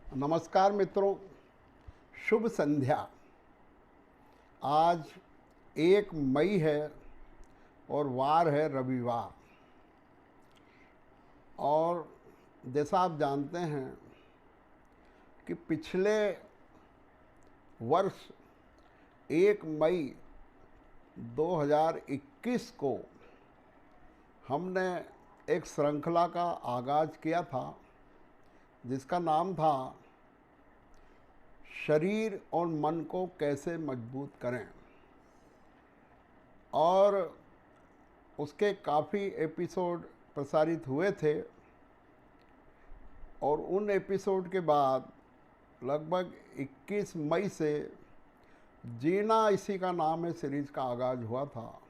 नमस्कार मित्रों, शुभ संध्या। आज 1 मई है और वार है रविवार। और जैसा आप जानते हैं कि पिछले वर्ष 1 मई 2021 को हमने एक श्रृंखला का आगाज़ किया था जिसका नाम था शरीर और मन को कैसे मजबूत करें। और उसके काफ़ी एपिसोड प्रसारित हुए थे और उन एपिसोड के बाद लगभग 21 मई से जीना इसी का नाम है सीरीज़ का आगाज़ हुआ था,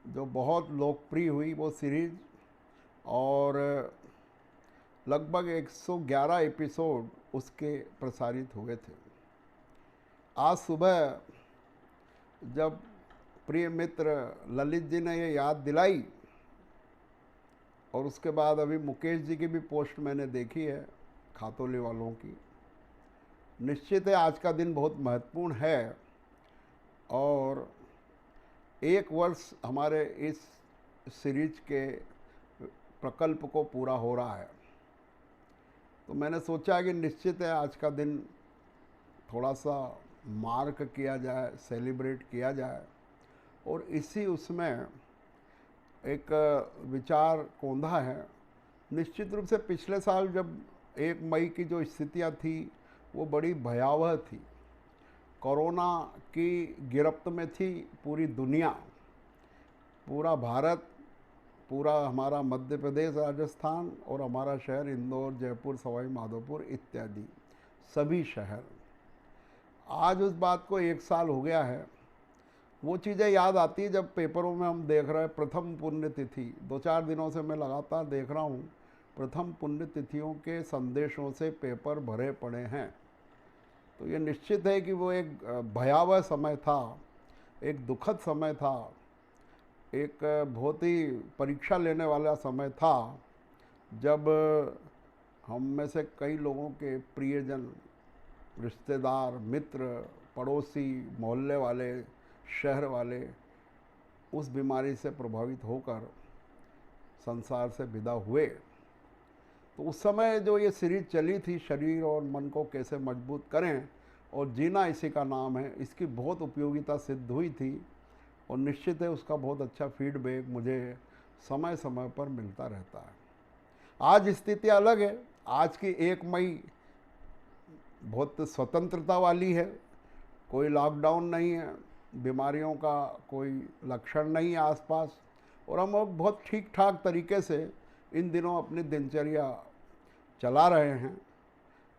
जो बहुत लोकप्रिय हुई वो सीरीज़। और लगभग 111 एपिसोड उसके प्रसारित हुए थे। आज सुबह जब प्रिय मित्र ललित जी ने ये याद दिलाई और उसके बाद अभी मुकेश जी की भी पोस्ट मैंने देखी है खातोली वालों की, निश्चित है आज का दिन बहुत महत्वपूर्ण है। और 1 वर्ष हमारे इस सीरीज के प्रकल्प को पूरा हो रहा है, तो मैंने सोचा कि निश्चित है आज का दिन थोड़ा सा मार्क किया जाए, सेलिब्रेट किया जाए। और इसी उसमें एक विचार कौंधा है। निश्चित रूप से पिछले साल जब 1 मई की जो स्थितियाँ थी वो बड़ी भयावह थी। कोरोना की गिरफ्त में थी पूरी दुनिया, पूरा भारत, पूरा हमारा मध्य प्रदेश, राजस्थान और हमारा शहर इंदौर, जयपुर, सवाई माधोपुर इत्यादि सभी शहर। आज उस बात को 1 साल हो गया है। वो चीज़ें याद आती है जब पेपरों में हम देख रहे हैं प्रथम पुण्यतिथि। 2-4 दिनों से मैं लगातार देख रहा हूँ प्रथम पुण्यतिथियों के संदेशों से पेपर भरे पड़े हैं। तो ये निश्चित है कि वो एक भयावह समय था, एक दुखद समय था, एक बहुत ही परीक्षा लेने वाला समय था, जब हम में से कई लोगों के प्रियजन, रिश्तेदार, मित्र, पड़ोसी, मोहल्ले वाले, शहर वाले उस बीमारी से प्रभावित होकर संसार से विदा हुए। तो उस समय जो ये सीरीज चली थी, शरीर और मन को कैसे मजबूत करें और जीना इसी का नाम है, इसकी बहुत उपयोगिता सिद्ध हुई थी। और निश्चित है उसका बहुत अच्छा फीडबैक मुझे समय समय पर मिलता रहता है। आज स्थिति अलग है। आज की 1 मई बहुत स्वतंत्रता वाली है। कोई लॉकडाउन नहीं है, बीमारियों का कोई लक्षण नहीं है आसपास, और हम लोग बहुत ठीक ठाक तरीके से इन दिनों अपनी दिनचर्या चला रहे हैं।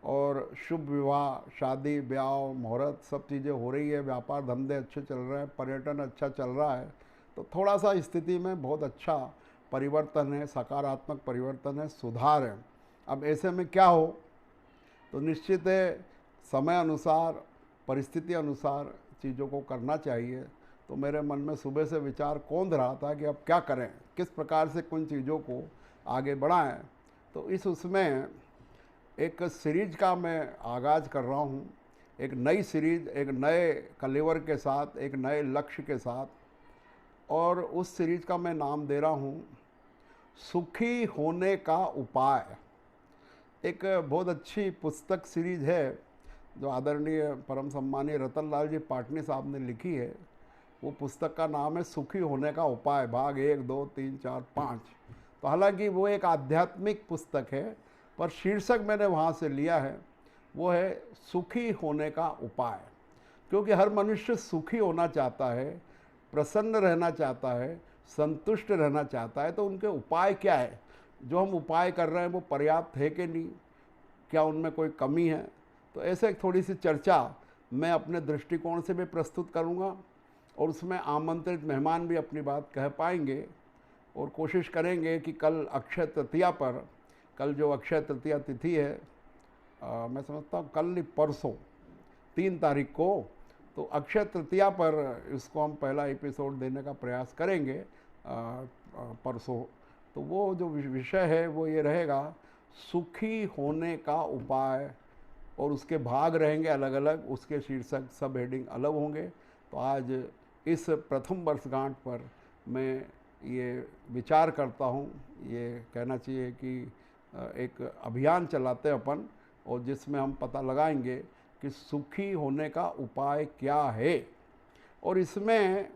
और शुभ विवाह, शादी, ब्याह, मुहूर्त सब चीज़ें हो रही है, व्यापार धंधे अच्छे चल रहे हैं, पर्यटन अच्छा चल रहा है। तो थोड़ा सा स्थिति में बहुत अच्छा परिवर्तन है, सकारात्मक परिवर्तन है, सुधार है। अब ऐसे में क्या हो, तो निश्चित है समय अनुसार, परिस्थिति अनुसार चीज़ों को करना चाहिए। तो मेरे मन में सुबह से विचार कौंध रहा था कि अब क्या करें, किस प्रकार से कुछ चीज़ों को आगे बढ़ाएं। तो इस उसमें एक सीरीज का मैं आगाज़ कर रहा हूँ, एक नई सीरीज, एक नए कलेवर के साथ, एक नए लक्ष्य के साथ। और उस सीरीज का मैं नाम दे रहा हूँ सुखी होने का उपाय। एक बहुत अच्छी पुस्तक सीरीज है जो आदरणीय परम सम्मानीय रतन लाल जी पाटनी साहब ने लिखी है। वो पुस्तक का नाम है सुखी होने का उपाय, भाग 1, 2, 3, 4, 5। तो हालांकि वो एक आध्यात्मिक पुस्तक है, पर शीर्षक मैंने वहाँ से लिया है, वो है सुखी होने का उपाय। क्योंकि हर मनुष्य सुखी होना चाहता है, प्रसन्न रहना चाहता है, संतुष्ट रहना चाहता है। तो उनके उपाय क्या है, जो हम उपाय कर रहे हैं वो पर्याप्त है कि नहीं, क्या उनमें कोई कमी है। तो ऐसे थोड़ी सी चर्चा मैं अपने दृष्टिकोण से भी प्रस्तुत करूँगा, और उसमें आमंत्रित मेहमान भी अपनी बात कह पाएंगे। और कोशिश करेंगे कि कल अक्षय तृतीया पर, कल जो अक्षय तृतीया तिथि है, मैं समझता हूँ कल नहीं परसों 3 तारीख को, तो अक्षय तृतीया पर इसको हम पहला एपिसोड देने का प्रयास करेंगे परसों। तो वो जो विषय है वो ये रहेगा, सुखी होने का उपाय और उसके भाग रहेंगे अलग अलग, उसके शीर्षक सब हेडिंग अलग होंगे। तो आज इस प्रथम वर्षगांठ पर मैं ये विचार करता हूँ, ये कहना चाहिए कि एक अभियान चलाते हैं अपन, और जिसमें हम पता लगाएंगे कि सुखी होने का उपाय क्या है। और इसमें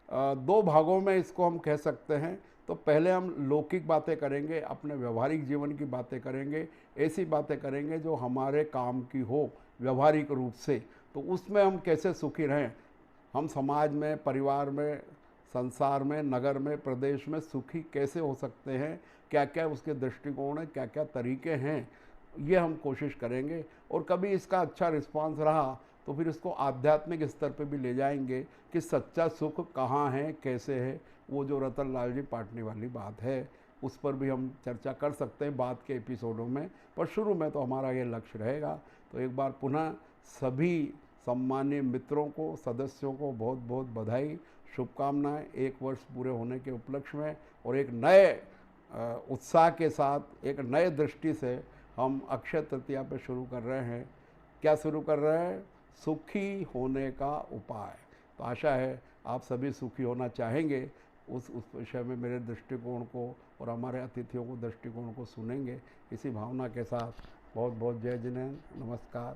दो भागों में इसको हम कह सकते हैं। तो पहले हम लौकिक बातें करेंगे, अपने व्यवहारिक जीवन की बातें करेंगे, ऐसी बातें करेंगे जो हमारे काम की हो व्यवहारिक रूप से। तो उसमें हम कैसे सुखी रहें, हम समाज में, परिवार में, संसार में, नगर में, प्रदेश में सुखी कैसे हो सकते हैं, क्या क्या उसके दृष्टिकोण हैं, क्या क्या तरीके हैं, ये हम कोशिश करेंगे। और कभी इसका अच्छा रिस्पांस रहा तो फिर इसको आध्यात्मिक स्तर पे भी ले जाएंगे कि सच्चा सुख कहाँ है, कैसे है। वो जो रतन लाल जी पाटनी वाली बात है, उस पर भी हम चर्चा कर सकते हैं बाद के एपिसोडों में, पर शुरू में तो हमारा ये लक्ष्य रहेगा। तो एक बार पुनः सभी सम्मानीय मित्रों को, सदस्यों को बहुत बहुत बधाई, शुभकामनाएं, 1 वर्ष पूरे होने के उपलक्ष्य में। और एक नए उत्साह के साथ, एक नए दृष्टि से हम अक्षय तृतीया पे शुरू कर रहे हैं। क्या शुरू कर रहे हैं? सुखी होने का उपाय। तो आशा है आप सभी सुखी होना चाहेंगे। उस विषय में मेरे दृष्टिकोण को और हमारे अतिथियों को दृष्टिकोण को सुनेंगे। इसी भावना के साथ बहुत बहुत जय जिनेन्द्र, नमस्कार।